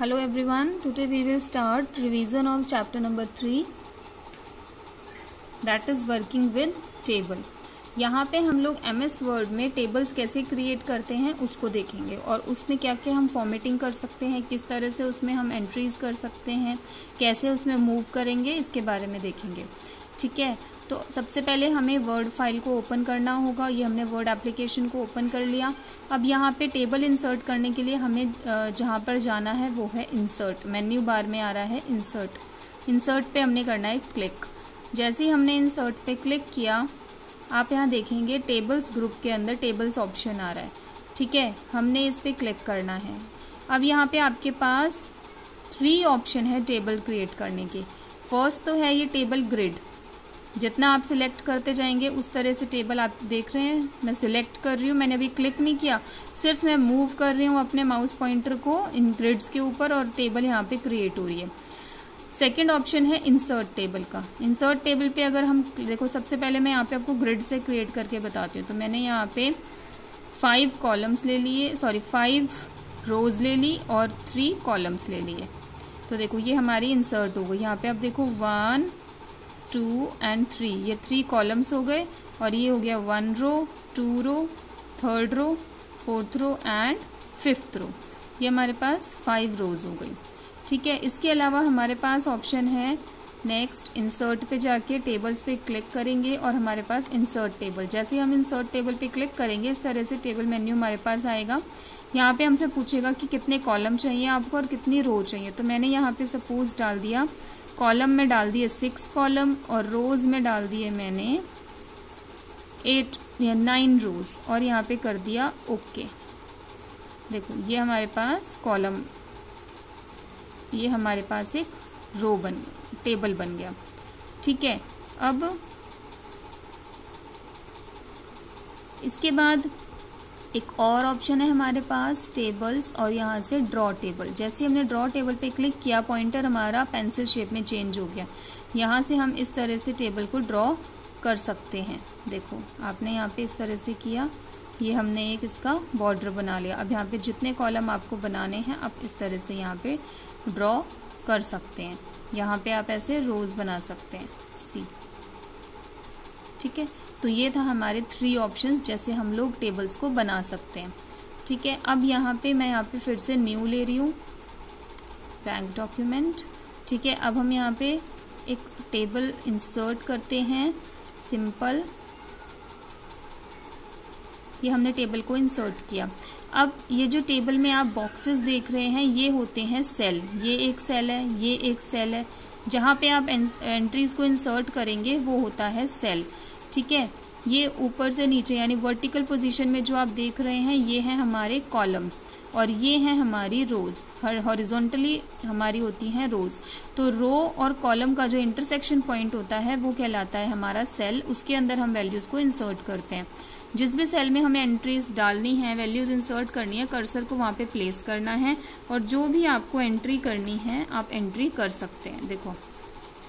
Hello everyone, today we will start revision of chapter number 3 that is working with table। यहाँ पे हम लोग MS word में tables कैसे क्रिएट करते हैं उसको देखेंगे और उसमें क्या क्या हम फॉर्मेटिंग कर सकते हैं, किस तरह से उसमें हम एंट्रीज कर सकते हैं, कैसे उसमें मूव करेंगे, इसके बारे में देखेंगे। ठीक है, तो सबसे पहले हमें वर्ड फाइल को ओपन करना होगा। ये हमने वर्ड एप्लीकेशन को ओपन कर लिया। अब यहाँ पे टेबल इंसर्ट करने के लिए हमें जहाँ पर जाना है वो है इंसर्ट। मेन्यू बार में आ रहा है इंसर्ट। इंसर्ट पे हमने करना है क्लिक। जैसे ही हमने इंसर्ट पे क्लिक किया, आप यहाँ देखेंगे टेबल्स ग्रुप के अंदर टेबल्स ऑप्शन आ रहा है। ठीक है, हमने इस पे क्लिक करना है। अब यहाँ पे आपके पास 3 ऑप्शन है टेबल क्रिएट करने के। फर्स्ट तो है ये टेबल ग्रिड। जितना आप सिलेक्ट करते जाएंगे उस तरह से टेबल आप देख रहे हैं। मैं सिलेक्ट कर रही हूँ, मैंने अभी क्लिक नहीं किया, सिर्फ मैं मूव कर रही हूँ अपने माउस पॉइंटर को इन ग्रिड्स के ऊपर और टेबल यहाँ पे क्रिएट हो रही है। सेकंड ऑप्शन है इंसर्ट टेबल का। इंसर्ट टेबल पे अगर हम देखो, सबसे पहले मैं यहाँ पे आपको ग्रिड से क्रिएट करके बताती हूँ। तो मैंने यहाँ पे 5 कॉलम्स ले लिए, 5 रोज ले ली और 3 कॉलम्स ले लिए। तो देखो ये हमारी इंसर्ट हो गई। यहाँ पे आप देखो 1 2 एंड 3, ये 3 कॉलम्स हो गए और ये हो गया 1 रो, 2 रो, 3rd row, 4th row and 5th रो। ये हमारे पास 5 रोज हो गई। ठीक है, इसके अलावा हमारे पास ऑप्शन है नेक्स्ट। इंसर्ट पे जाके टेबल्स पे क्लिक करेंगे और हमारे पास इंसर्ट टेबल। जैसे ही हम इंसर्ट टेबल पे क्लिक करेंगे इस तरह से टेबल मेन्यू हमारे पास आएगा। यहाँ पे हमसे पूछेगा कि कितने कॉलम चाहिए आपको और कितनी रो चाहिए। तो मैंने यहाँ पे सपोज डाल दिया, कॉलम में डाल दिए 6 कॉलम और रोज में डाल दिए मैंने 8 या 9 रोज और यहाँ पे कर दिया ओके। देखो ये हमारे पास कॉलम, ये हमारे पास एक रो टेबल बन गया। ठीक है, अब इसके बाद एक और ऑप्शन है हमारे पास टेबल्स और यहाँ से ड्रॉ टेबल। जैसे हमने ड्रॉ टेबल पे क्लिक किया, पॉइंटर हमारा पेंसिल शेप में चेंज हो गया। यहाँ से हम इस तरह से टेबल को ड्रॉ कर सकते हैं। देखो आपने यहाँ पे इस तरह से किया, ये हमने एक इसका बॉर्डर बना लिया। अब यहाँ पे जितने कॉलम आपको बनाने हैं आप इस तरह से यहाँ पे ड्रॉ कर सकते हैं। यहाँ पे आप ऐसे रोज बना सकते हैं सी। ठीक है, तो ये था हमारे 3 ऑप्शंस जैसे हम लोग टेबल्स को बना सकते हैं। ठीक है, अब यहाँ पे मैं यहाँ पे फिर से न्यू ले रही हूँ, ब्लैंक डॉक्यूमेंट। ठीक है, अब हम यहाँ पे एक टेबल इंसर्ट करते हैं, सिंपल। ये हमने टेबल को इंसर्ट किया। अब ये जो टेबल में आप बॉक्सेस देख रहे हैं ये होते हैं सेल। ये एक सेल है, ये एक सेल है। जहाँ पे आप एंट्रीज को इंसर्ट करेंगे वो होता है सेल। ठीक है, ये ऊपर से नीचे यानी वर्टिकल पोजीशन में जो आप देख रहे हैं ये हैं हमारे कॉलम्स और ये हैं हमारी रोज। हॉरिजॉन्टली हमारी होती हैं रोज। तो रो और कॉलम का जो इंटरसेक्शन पॉइंट होता है वो कहलाता है हमारा सेल। उसके अंदर हम वैल्यूज को इंसर्ट करते हैं। जिस भी सेल में हमें एंट्रीज डालनी है, वैल्यूज इंसर्ट करनी है, कर्सर को वहां पे प्लेस करना है और जो भी आपको एंट्री करनी है आप एंट्री कर सकते हैं। देखो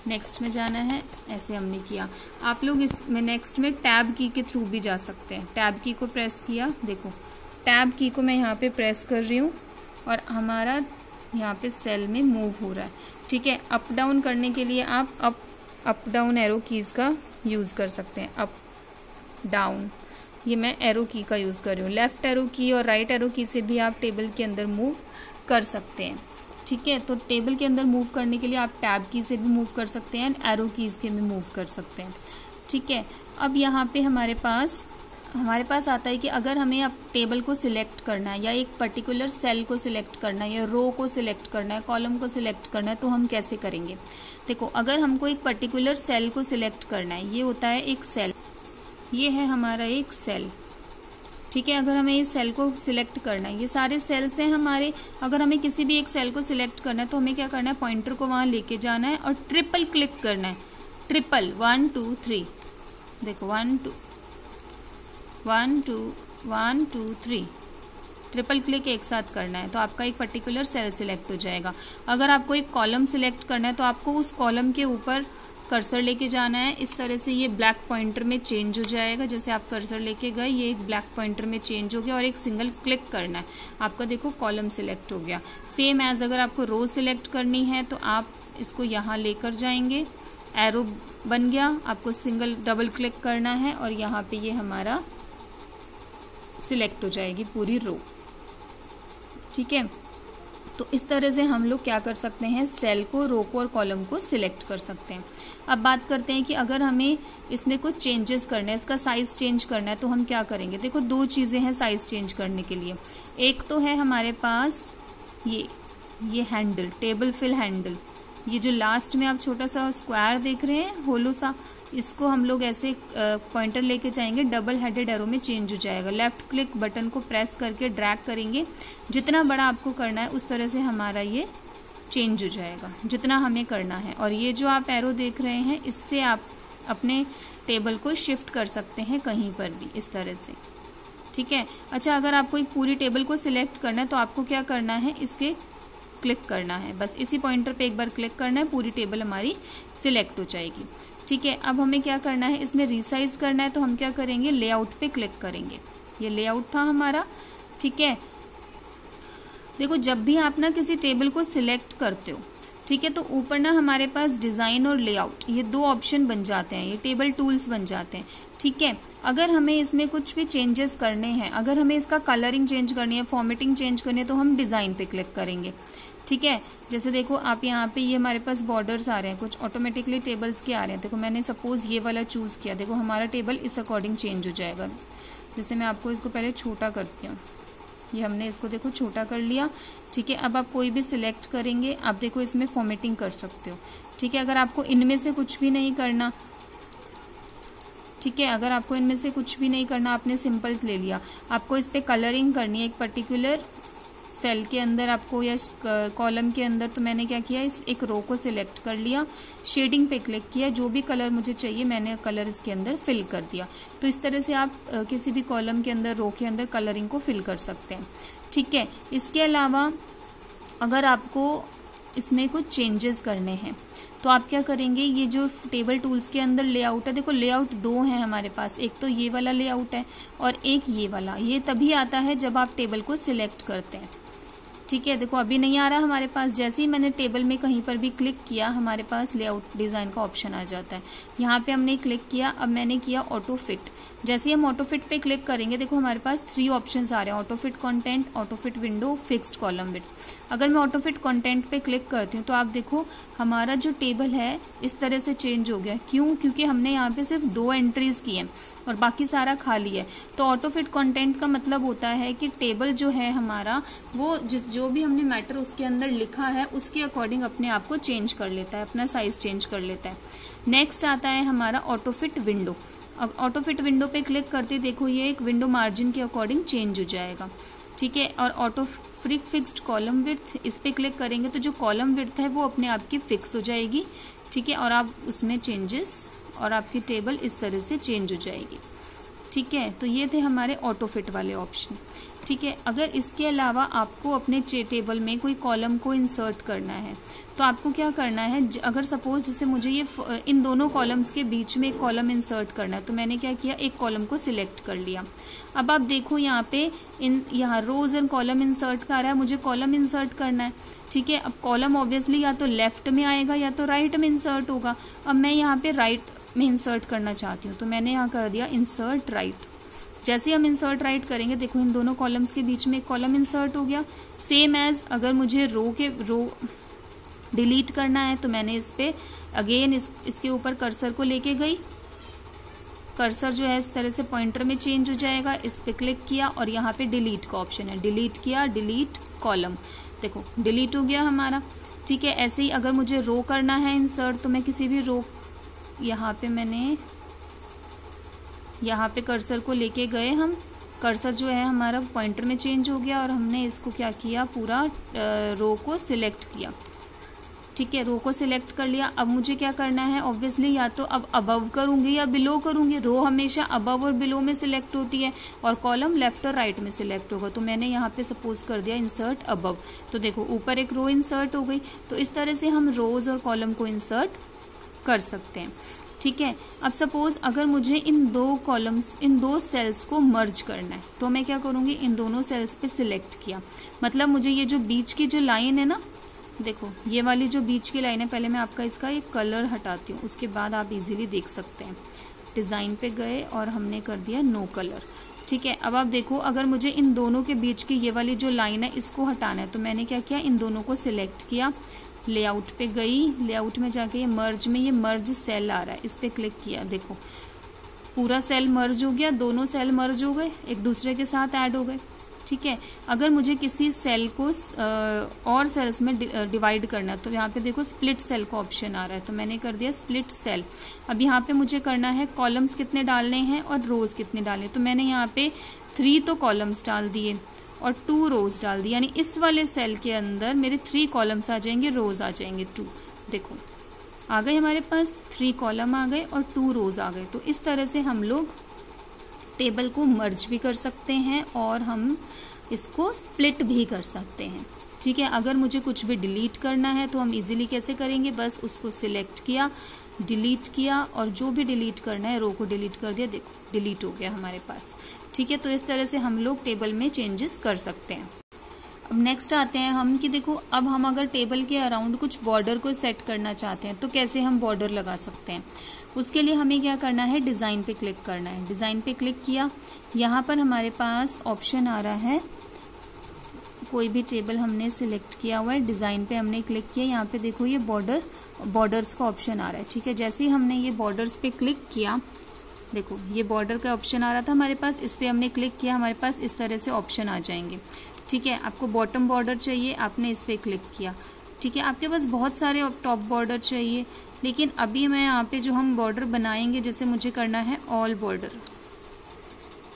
नेक्स्ट में जाना है, ऐसे हमने किया। आप लोग इसमें नेक्स्ट में टैब की के थ्रू भी जा सकते हैं। टैब की को प्रेस किया, देखो टैब की को मैं यहाँ पे प्रेस कर रही हूँ और हमारा यहाँ पे सेल में मूव हो रहा है। ठीक है, अप डाउन करने के लिए आप अप डाउन एरो कीज का यूज कर सकते हैं। अप डाउन, ये मैं एरो की का यूज कर रही हूँ। लेफ्ट एरो की और राइट एरो की से भी आप टेबल के अंदर मूव कर सकते हैं। ठीक है, तो टेबल के अंदर मूव करने के लिए आप टैब की से भी मूव कर सकते हैं, एरो कीज के भी मूव कर सकते हैं। ठीक है, अब यहाँ पे हमारे पास आता है कि अगर हमें अब टेबल को सिलेक्ट करना है या एक पर्टिकुलर सेल को सिलेक्ट करना है या रो को सिलेक्ट करना है, कॉलम को सिलेक्ट करना है, तो हम कैसे करेंगे। देखो अगर हमको एक पर्टिकुलर सेल को सिलेक्ट करना है, ये होता है एक सेल, ये है हमारा एक सेल। ठीक है, अगर हमें इस सेल को सिलेक्ट करना है, ये सारे सेल्स हैं हमारे। अगर हमें किसी भी एक सेल को सिलेक्ट करना है तो हमें क्या करना है, पॉइंटर को वहां लेके जाना है और ट्रिपल क्लिक करना है। ट्रिपल 1 2 3, देखो 1 2 1 2 3, ट्रिपल क्लिक एक साथ करना है तो आपका एक पर्टिकुलर सेल सिलेक्ट हो जाएगा। अगर आपको एक कॉलम सिलेक्ट करना है तो आपको उस कॉलम के ऊपर कर्सर लेके जाना है, इस तरह से ये ब्लैक पॉइंटर में चेंज हो जाएगा। जैसे आप कर्सर लेके गए, ये एक ब्लैक पॉइंटर में चेंज हो गया और एक सिंगल क्लिक करना है, आपका देखो कॉलम सिलेक्ट हो गया। सेम एज अगर आपको रो सिलेक्ट करनी है तो आप इसको यहाँ लेकर जाएंगे, एरो बन गया, आपको सिंगल डबल क्लिक करना है और यहाँ पे ये हमारा सिलेक्ट हो जाएगी पूरी रो। ठीक है, तो इस तरह से हम लोग क्या कर सकते हैं, सेल को, रो को और कॉलम को सिलेक्ट कर सकते हैं। अब बात करते हैं कि अगर हमें इसमें कुछ चेंजेस करना है, इसका साइज चेंज करना है, तो हम क्या करेंगे। देखो दो चीजें हैं साइज चेंज करने के लिए। एक तो है हमारे पास ये हैंडल, टेबल फिल हैंडल, ये जो लास्ट में आप छोटा सा स्क्वायर देख रहे हैं होलो सा, इसको हम लोग ऐसे पॉइंटर लेके जाएंगे, डबल हेडेड एरो में चेंज हो जाएगा। लेफ्ट क्लिक बटन को प्रेस करके ड्रैग करेंगे, जितना बड़ा आपको करना है उस तरह से हमारा ये चेंज हो जाएगा, जितना हमें करना है। और ये जो आप एरो देख रहे हैं, इससे आप अपने टेबल को शिफ्ट कर सकते हैं कहीं पर भी, इस तरह से। ठीक है, अच्छा अगर आपको एक पूरी टेबल को सिलेक्ट करना है तो आपको क्या करना है, इसके क्लिक करना है, बस इसी पॉइंटर पे एक बार क्लिक करना है, पूरी टेबल हमारी सिलेक्ट हो जाएगी। ठीक है, अब हमें क्या करना है, इसमें रिसाइज करना है, तो हम क्या करेंगे, लेआउट पे क्लिक करेंगे। ये लेआउट था हमारा। ठीक है, देखो जब भी आप ना किसी टेबल को सिलेक्ट करते हो, ठीक है, तो ऊपर ना हमारे पास डिजाइन और लेआउट, ये दो ऑप्शन बन जाते हैं, ये टेबल टूल्स बन जाते हैं। ठीक है, अगर हमें इसमें कुछ भी चेंजेस करने हैं, अगर हमें इसका कलरिंग चेंज करनी है, फॉर्मेटिंग चेंज करनी है, तो हम डिजाइन पे क्लिक करेंगे। ठीक है, जैसे देखो आप यहाँ पे ये हमारे पास बॉर्डर्स आ रहे हैं, कुछ ऑटोमेटिकली टेबल्स के आ रहे हैं। देखो मैंने सपोज ये वाला चूज किया, देखो हमारा टेबल इस अकॉर्डिंग चेंज हो जाएगा। जैसे मैं आपको इसको पहले छोटा करती हूँ, ये हमने इसको देखो छोटा कर लिया। ठीक है, अब आप कोई भी सिलेक्ट करेंगे, आप देखो इसमें फॉर्मेटिंग कर सकते हो। ठीक है, अगर आपको इनमें से कुछ भी नहीं करना, ठीक है, अगर आपको इनमें से कुछ भी नहीं करना, आपने सिंपल ले लिया, आपको इस पे कलरिंग करनी है एक पर्टिकुलर सेल के अंदर आपको या कॉलम के अंदर, तो मैंने क्या किया, इस एक रो को सिलेक्ट कर लिया, शेडिंग पे क्लिक किया, जो भी कलर मुझे चाहिए मैंने कलर इसके अंदर फिल कर दिया। तो इस तरह से आप किसी भी कॉलम के अंदर, रो के अंदर कलरिंग को फिल कर सकते हैं। ठीक है, इसके अलावा अगर आपको इसमें कुछ चेंजेस करने हैं तो आप क्या करेंगे, ये जो टेबल टूल्स के अंदर लेआउट है, देखो लेआउट दो है हमारे पास, एक तो ये वाला लेआउट है और एक ये वाला। ये तभी आता है जब आप टेबल को सिलेक्ट करते हैं। ठीक है, देखो अभी नहीं आ रहा हमारे पास, जैसे ही मैंने टेबल में कहीं पर भी क्लिक किया, हमारे पास लेआउट डिजाइन का ऑप्शन आ जाता है। यहाँ पे हमने क्लिक किया, अब मैंने किया ऑटो फिट। जैसे ही हम ऑटो फिट पे क्लिक करेंगे, देखो हमारे पास 3 ऑप्शंस आ रहे हैं, auto fit content, auto fit window, fixed column width. अगर मैं ऑटो फिट कंटेंट पे क्लिक करती हूँ तो आप देखो हमारा जो टेबल है इस तरह से चेंज हो गया। क्यों? क्योंकि हमने यहाँ पे सिर्फ 2 एंट्रीज की हैं और बाकी सारा खाली है। तो ऑटो फिट कंटेंट का मतलब होता है कि टेबल जो है हमारा, वो जो भी हमने मैटर उसके अंदर लिखा है उसके अकॉर्डिंग अपने आप को चेंज कर लेता है, अपना साइज चेंज कर लेता है। नेक्स्ट आता है हमारा ऑटो फिट विंडो। अब ऑटो फिट विंडो पे क्लिक करते देखो ये एक विंडो मार्जिन के अकॉर्डिंग चेंज हो जाएगा। ठीक है, और ऑटो फिक्स्ड कॉलम विड्थ, इस पे क्लिक करेंगे तो जो कॉलम विड्थ है वो अपने आप की फिक्स हो जाएगी। ठीक है, और आप उसमें चेंजेस और आपकी टेबल इस तरह से चेंज हो जाएगी। ठीक है, तो ये थे हमारे ऑटो फिट वाले ऑप्शन। ठीक है, अगर इसके अलावा आपको अपने टेबल में कोई कॉलम को इंसर्ट करना है तो आपको क्या करना है, अगर सपोज जैसे मुझे ये इन दोनों कॉलम्स के बीच में एक कॉलम इंसर्ट करना है तो मैंने क्या किया, एक कॉलम को सिलेक्ट कर लिया। अब आप देखो यहाँ पे यहाँ रोज एंड कॉलम इंसर्ट का आ रहा है, मुझे कॉलम इंसर्ट करना है। ठीक है, अब कॉलम ऑब्वियसली या तो लेफ्ट में आएगा या तो राइट में इंसर्ट होगा। अब मैं यहाँ पे राइट में इंसर्ट करना चाहती हूँ तो मैंने यहाँ कर दिया इंसर्ट राइट। जैसे ही हम इंसर्ट राइट करेंगे देखो इन दोनों कॉलम्स के बीच में एक कॉलम इंसर्ट हो गया। सेम एज अगर मुझे रो डिलीट करना है तो मैंने इस पे अगेन इसके ऊपर कर्सर को लेके गई, कर्सर जो है इस तरह से पॉइंटर में चेंज हो जाएगा। इस पे क्लिक किया और यहाँ पे डिलीट का ऑप्शन है, डिलीट किया, डिलीट कॉलम, देखो डिलीट हो गया हमारा। ठीक है, ऐसे ही अगर मुझे रो करना है इंसर्ट तो मैं किसी भी रो, यहाँ पे मैंने यहाँ पे कर्सर को लेके गए हम, कर्सर जो है हमारा पॉइंटर में चेंज हो गया और हमने इसको क्या किया, पूरा रो को सिलेक्ट किया। ठीक है, रो को सिलेक्ट कर लिया। अब मुझे क्या करना है, ऑब्वियसली या तो अब अबव करूंगी या बिलो करूंगी। रो हमेशा अबव और बिलो में सिलेक्ट होती है और कॉलम लेफ्ट और राइट में सिलेक्ट होगा। तो मैंने यहाँ पे सपोज कर दिया इंसर्ट अबव, तो देखो ऊपर एक रो इंसर्ट हो गई। तो इस तरह से हम रोज और कॉलम को इंसर्ट कर सकते हैं। ठीक है, अब सपोज अगर मुझे इन दो कॉलम्स, इन दो सेल्स को मर्ज करना है, तो मैं क्या करूंगी, इन दोनों सेल्स पे सिलेक्ट किया, मतलब मुझे ये जो बीच की जो लाइन है ना, देखो ये वाली जो बीच की लाइन है, पहले मैं आपका इसका एक कलर हटाती हूँ, उसके बाद आप इजीली देख सकते हैं। डिजाइन पे गए और हमने कर दिया नो कलर। ठीक है, अब आप देखो अगर मुझे इन दोनों के बीच की ये वाली जो लाइन है इसको हटाना है, तो मैंने क्या किया, इन दोनों को सिलेक्ट किया, लेआउट पे गई, लेआउट में जाके ये मर्ज में, ये मर्ज सेल आ रहा है, इस पे क्लिक किया, देखो पूरा सेल मर्ज हो गया, दोनों सेल मर्ज हो गए, एक दूसरे के साथ ऐड हो गए। ठीक है, अगर मुझे किसी सेल को और सेल्स में डिवाइड करना है, तो यहाँ पे देखो स्प्लिट सेल का ऑप्शन आ रहा है, तो मैंने कर दिया स्प्लिट सेल। अब यहाँ पे मुझे करना है कॉलम्स कितने डालने हैं और रोज कितने डालने, तो मैंने यहाँ पे 3 तो कॉलम्स डाल दिए और 2 रोज डाल दिए, यानी इस वाले सेल के अंदर मेरे 3 कॉलम्स आ जाएंगे, रोज आ जाएंगे 2। देखो आ गए हमारे पास 3 कॉलम आ गए और 2 रोज आ गए। तो इस तरह से हम लोग टेबल को मर्ज भी कर सकते हैं और हम इसको स्प्लिट भी कर सकते हैं। ठीक है, अगर मुझे कुछ भी डिलीट करना है तो हम इजीली कैसे करेंगे, बस उसको सिलेक्ट किया, डिलीट किया और जो भी डिलीट करना है रो को डिलीट कर दिया, देखो डिलीट हो गया हमारे पास। ठीक है, तो इस तरह से हम लोग टेबल में चेंजेस कर सकते हैं। अब नेक्स्ट आते हैं हम कि देखो अब हम अगर टेबल के अराउंड कुछ बॉर्डर को सेट करना चाहते हैं तो कैसे हम बॉर्डर लगा सकते हैं। उसके लिए हमें क्या करना है, डिजाइन पे क्लिक करना है। डिजाइन पे क्लिक किया, यहाँ पर हमारे पास ऑप्शन आ रहा है, कोई भी टेबल हमने सिलेक्ट किया हुआ है, डिजाइन पे हमने क्लिक किया, यहाँ पे देखो ये बॉर्डर्स का ऑप्शन आ रहा है। ठीक है, जैसे ही हमने ये बॉर्डर्स पे क्लिक किया, देखो ये बॉर्डर का ऑप्शन आ रहा था हमारे पास, इस पे हमने क्लिक किया, हमारे पास इस तरह से ऑप्शन आ जाएंगे। ठीक है, आपको बॉटम बॉर्डर चाहिए, आपने इस पे क्लिक किया। ठीक है, आपके पास बहुत सारे टॉप बॉर्डर चाहिए, लेकिन अभी मैं यहाँ पे जो हम बॉर्डर बनाएंगे, जैसे मुझे करना है ऑल बॉर्डर।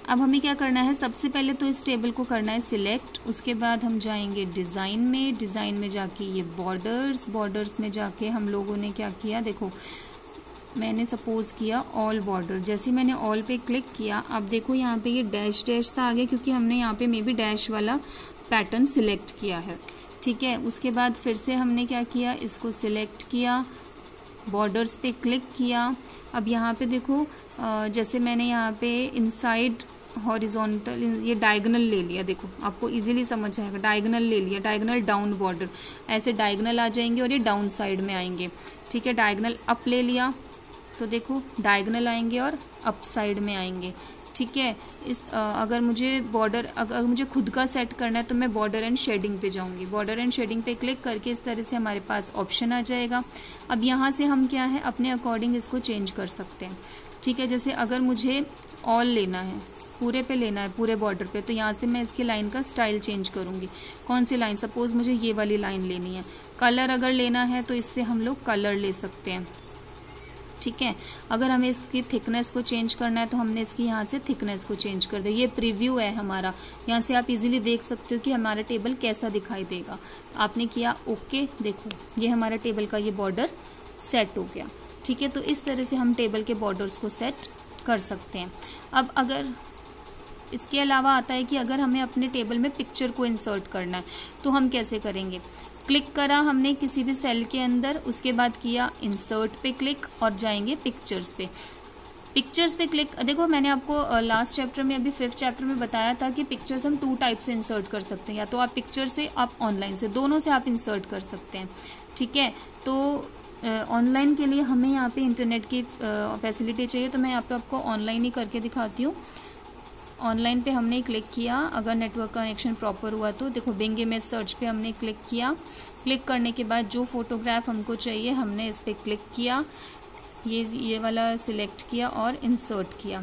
अब हमें क्या करना है, सबसे पहले तो इस टेबल को करना है सिलेक्ट, उसके बाद हम जाएंगे डिजाइन में, डिजाइन में जाके ये बॉर्डर्स में जाके हम लोगों ने क्या किया, देखो मैंने सपोज किया ऑल बॉर्डर। जैसे मैंने ऑल पे क्लिक किया, अब देखो यहाँ पे ये डैश डैश सा आ गया, क्योंकि हमने यहाँ पे मे बी डैश वाला पैटर्न सिलेक्ट किया है। ठीक है, उसके बाद फिर से हमने क्या किया, इसको सिलेक्ट किया, बॉर्डर्स पे क्लिक किया। अब यहाँ पे देखो जैसे मैंने यहाँ पे इनसाइड हॉरिजॉन्टल, ये डायगोनल ले लिया, देखो आपको इजीली समझ आएगा, डायगोनल ले लिया, डायगोनल डाउन बॉर्डर, ऐसे डायगोनल आ जाएंगे और ये डाउन साइड में आएंगे। ठीक है, डायगोनल अप ले लिया तो देखो डायगोनल आएंगे और अप साइड में आएंगे। ठीक है, अगर मुझे खुद का सेट करना है तो मैं बॉर्डर एंड शेडिंग पे जाऊंगी, बॉर्डर एंड शेडिंग पे क्लिक करके इस तरह से हमारे पास ऑप्शन आ जाएगा। अब यहाँ से हम क्या है, अपने अकॉर्डिंग इसको चेंज कर सकते हैं। ठीक है, जैसे अगर मुझे ऑल लेना है, पूरे पे लेना है, पूरे बॉर्डर पे, तो यहाँ से मैं इसकी लाइन का स्टाइल चेंज करूंगी। कौन सी लाइन, सपोज मुझे ये वाली लाइन लेनी है। कलर अगर लेना है तो इससे हम लोग कलर ले सकते हैं। ठीक है, अगर हमें इसकी थिकनेस को चेंज करना है तो हमने इसकी यहाँ से थिकनेस को चेंज कर दिया। ये प्रीव्यू है हमारा, यहाँ से आप इजीली देख सकते हो कि हमारा टेबल कैसा दिखाई देगा। आपने किया ओके, देखो ये हमारा टेबल का ये बॉर्डर सेट हो गया। ठीक है, तो इस तरह से हम टेबल के बॉर्डर्स को सेट कर सकते हैं। अब अगर इसके अलावा आता है कि अगर हमें अपने टेबल में पिक्चर को इंसर्ट करना है तो हम कैसे करेंगे। क्लिक करा हमने किसी भी सेल के अंदर, उसके बाद किया इंसर्ट पे क्लिक और जाएंगे पिक्चर्स पे। पिक्चर्स पे क्लिक, देखो मैंने आपको लास्ट चैप्टर में, अभी 5th चैप्टर में बताया था कि पिक्चर्स हम 2 टाइप से इंसर्ट कर सकते हैं, या तो आप पिक्चर से, आप ऑनलाइन से, दोनों से आप इंसर्ट कर सकते हैं। ठीक है, तो ऑनलाइन के लिए हमें यहाँ पे इंटरनेट की फैसिलिटी चाहिए, तो मैं यहाँ पे आपको ऑनलाइन ही करके दिखाती हूँ। ऑनलाइन पे हमने क्लिक किया, अगर नेटवर्क कनेक्शन प्रॉपर हुआ तो देखो बिंग इमेज सर्च पे हमने क्लिक किया। क्लिक करने के बाद जो फोटोग्राफ हमको चाहिए हमने इस पे क्लिक किया, ये वाला सिलेक्ट किया और इंसर्ट किया।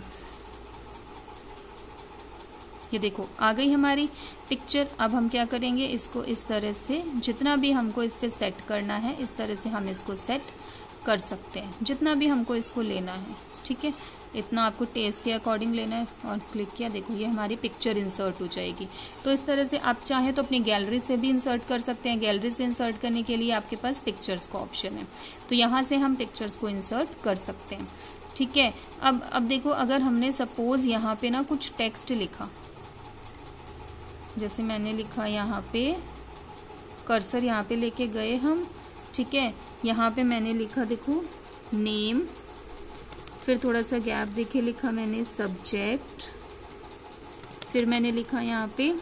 ये देखो आ गई हमारी पिक्चर। अब हम क्या करेंगे, इसको इस तरह से जितना भी हमको इस पे सेट करना है, इस तरह से हम इसको सेट कर सकते हैं, जितना भी हमको इसको लेना है। ठीक है, इतना आपको टेस्ट के अकॉर्डिंग लेना है और क्लिक किया, देखो ये हमारी पिक्चर इंसर्ट हो जाएगी। तो इस तरह से आप चाहें तो अपनी गैलरी से भी इंसर्ट कर सकते हैं। गैलरी से इंसर्ट करने के लिए आपके पास पिक्चर्स का ऑप्शन है, तो यहाँ से हम पिक्चर्स को इंसर्ट कर सकते हैं। ठीक है, अब देखो अगर हमने सपोज यहाँ पे ना कुछ टेक्स्ट लिखा, जैसे मैंने लिखा यहाँ पे, कर्सर यहाँ पे लेके गए हम। ठीक है, यहाँ पे मैंने लिखा, देखो नेम, फिर थोड़ा सा गैप देके लिखा मैंने सब्जेक्ट, फिर मैंने लिखा यहाँ पे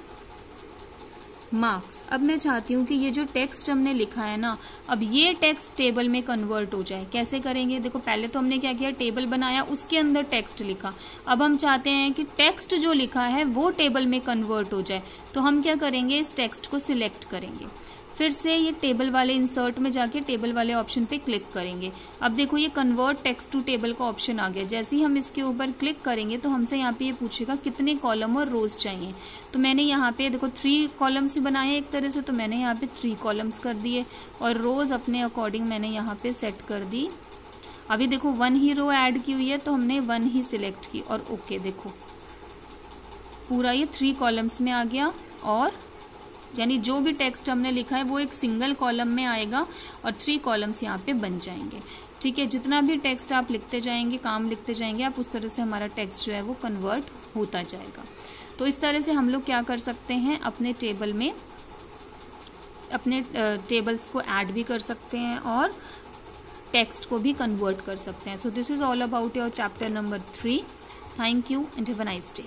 मार्क्स। अब मैं चाहती हूँ कि ये जो टेक्स्ट हमने लिखा है ना, अब ये टेक्स्ट टेबल में कन्वर्ट हो जाए। कैसे करेंगे? देखो पहले तो हमने क्या किया, टेबल बनाया, उसके अंदर टेक्स्ट लिखा। अब हम चाहते हैं कि टेक्स्ट जो लिखा है वो टेबल में कन्वर्ट हो जाए। तो हम क्या करेंगे, इस टेक्स्ट को सिलेक्ट करेंगे, फिर से ये टेबल वाले इंसर्ट में जाके टेबल वाले ऑप्शन पे क्लिक करेंगे। अब देखो ये कन्वर्ट टेक्स्ट टू टेबल का ऑप्शन आ गया। जैसे ही हम इसके ऊपर क्लिक करेंगे तो हमसे यहाँ पे ये पूछेगा कितने कॉलम और रोज चाहिए। तो मैंने यहाँ पे देखो 3 कॉलम्स बनाए एक तरह से, तो मैंने यहाँ पे 3 कॉलम्स कर दिए और रोज अपने अकॉर्डिंग मैंने यहाँ पे सेट कर दी। अभी देखो 1 ही रो ऐड की हुई है तो हमने 1 ही सिलेक्ट की और ओके, देखो पूरा ये 3 कॉलम्स में आ गया और यानी जो भी टेक्स्ट हमने लिखा है वो एक सिंगल कॉलम में आएगा और 3 कॉलम्स यहाँ पे बन जाएंगे। ठीक है, जितना भी टेक्स्ट आप लिखते जाएंगे, काम लिखते जाएंगे आप, उस तरह से हमारा टेक्स्ट जो है वो कन्वर्ट होता जाएगा। तो इस तरह से हम लोग क्या कर सकते हैं, अपने टेबल में अपने टेबल्स को ऐड भी कर सकते हैं और टेक्स्ट को भी कन्वर्ट कर सकते हैं। So this is all about your chapter number 3। Thank you and have a nice day.